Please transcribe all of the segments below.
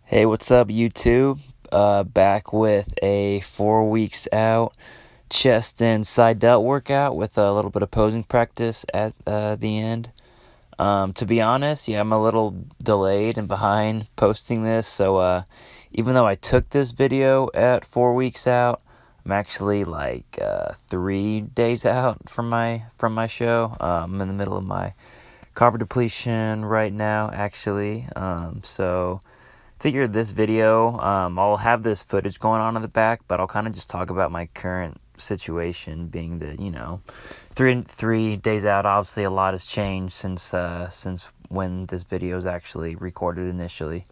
Hey, what's up, YouTube? Back with a 4 weeks out chest and side delt workout with a little bit of posing practice at the end. To be honest, yeah, I'm a little delayed and behind posting this, so even though I took this video at 4 weeks out, I'm actually like 3 days out from my show. I'm in the middle of my carb depletion right now, actually. So figured this video, I'll have this footage going on in the back, but I'll kind of just talk about my current situation, being that, three days out. Obviously a lot has changed since when this video is actually recorded initially.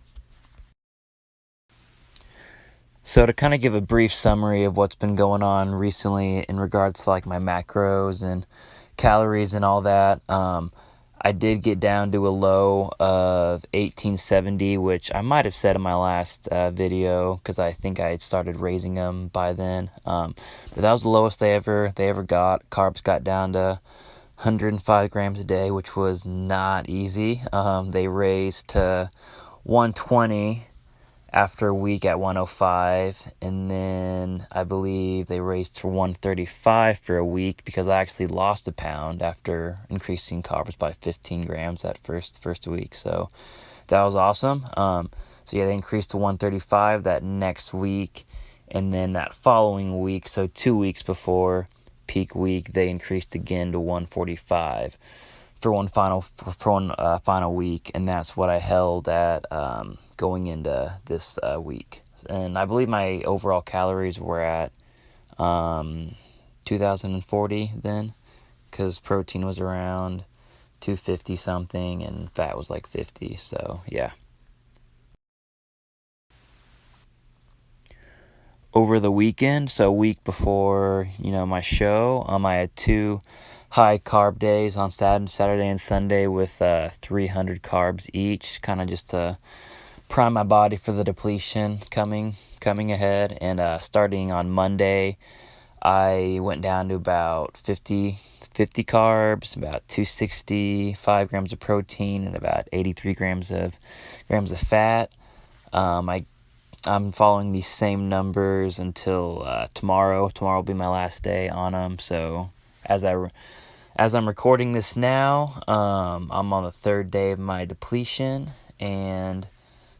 So to kind of give a brief summary of what's been going on recently in regards to like my macros and calories and all that, I did get down to a low of 1870, which I might have said in my last video because I think I had started raising them by then. But that was the lowest they ever got. Carbs got down to 105 grams a day, which was not easy. They raised to 120 after a week at 105, and then I believe they raised to 135 for a week because I actually lost a pound after increasing carbs by 15 grams that first week. So that was awesome. So yeah, they increased to 135 that next week, and then that following week, so 2 weeks before peak week, they increased again to 145 for one final week, and that's what I held at going into this week. And I believe my overall calories were at 2,040 then, because protein was around 250 something and fat was like 50. So yeah. Over the weekend, so a week before my show, I had 2 high carb days on Saturday and Sunday with 300 carbs each, kind of just to prime my body for the depletion coming ahead. And starting on Monday, I went down to about 50 carbs, about 265 grams of protein, and about 83 grams of fat. I'm following these same numbers until tomorrow. Tomorrow will be my last day on them. So as I'm recording this now, I'm on the 3rd day of my depletion. And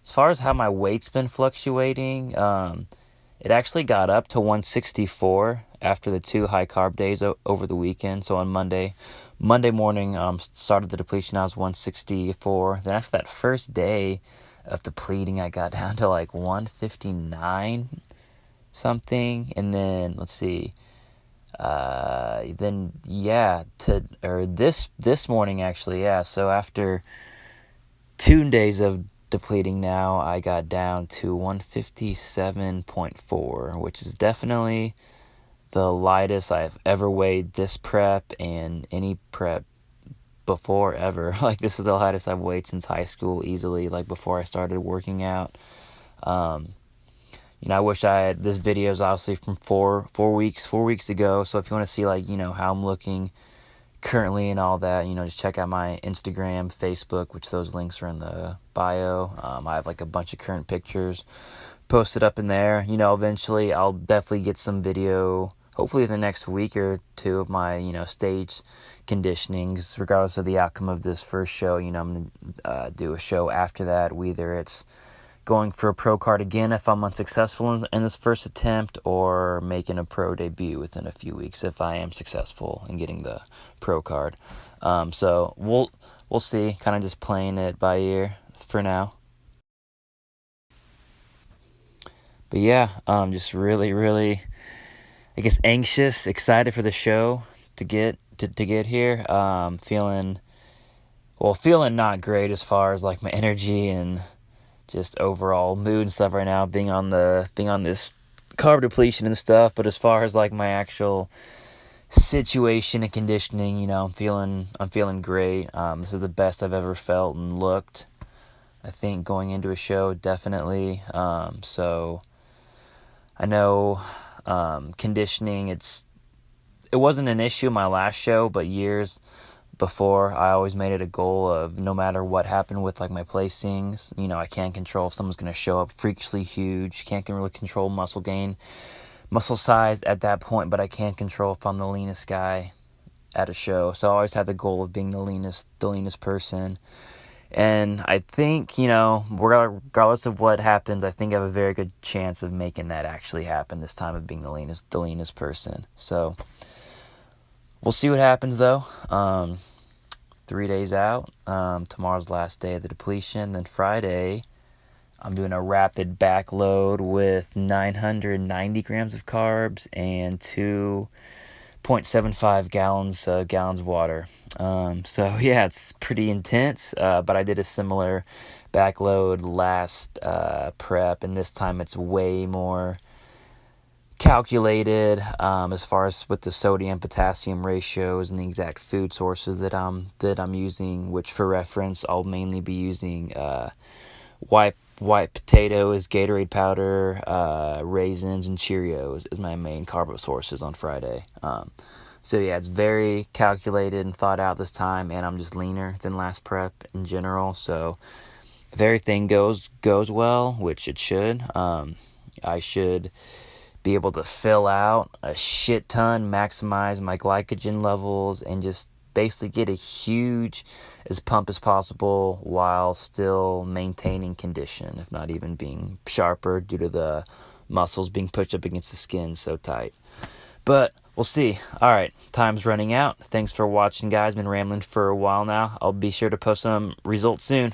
as far as how my weight's been fluctuating, it actually got up to 164 after the 2 high carb days over the weekend. So on Monday morning, started the depletion. I was 164. Then after that first day of depleting, I got down to like 159 something, and then let's see, this morning actually, yeah. So after 2 days of depleting, now I got down to 157.4, which is definitely the lightest I've ever weighed this prep and any prep before ever. Like, this is the lightest I've weighed since high school, easily, like before I started working out. I wish I had, this video is obviously from four weeks ago. So if you want to see like, how I'm looking currently and all that, just check out my Instagram, Facebook, which those links are in the bio. I have like a bunch of current pictures posted up in there. Eventually I'll definitely get some video, hopefully the next week or two, of my, stage conditionings, regardless of the outcome of this first show. I'm going to do a show after that. Whether it's going for a pro card again if I'm unsuccessful in this first attempt, or making a pro debut within a few weeks if I am successful in getting the pro card. So we'll see, kind of just playing it by ear for now. But yeah, just really, really, I guess, anxious, excited for the show to get here. Feeling not great as far as like my energy and just overall mood and stuff right now, being on this carb depletion and stuff. But as far as like my actual situation and conditioning, I'm feeling great. This is the best I've ever felt and looked, I think, going into a show, definitely. So I know conditioning, it's it wasn't an issue in my last show, but years before, I always made it a goal of no matter what happened with like my placings, I can't control if someone's going to show up freakishly huge, can't really control muscle gain, muscle size at that point, but I can control if I'm the leanest guy at a show. So I always had the goal of being the leanest person. And I think, regardless of what happens, I think I have a very good chance of making that actually happen this time, of being the leanest person. So we'll see what happens though. 3 days out. Tomorrow's the last day of the depletion. Then Friday, I'm doing a rapid back load with 990 grams of carbs and 2.75 gallons of water. So yeah, it's pretty intense. But I did a similar back load last prep, and this time it's way more calculated as far as with the sodium potassium ratios and the exact food sources that I'm using, which for reference I'll mainly be using white potatoes, Gatorade powder, raisins, and Cheerios as my main carb sources on Friday. So yeah, it's very calculated and thought out this time, and I'm just leaner than last prep in general. So if everything goes well, which it should, I should be able to fill out a shit ton, maximize my glycogen levels, and just basically get a huge as pump as possible while still maintaining condition, if not even being sharper due to the muscles being pushed up against the skin so tight. But we'll see. All right, time's running out. Thanks for watching, guys. Been rambling for a while now. I'll be sure to post some results soon.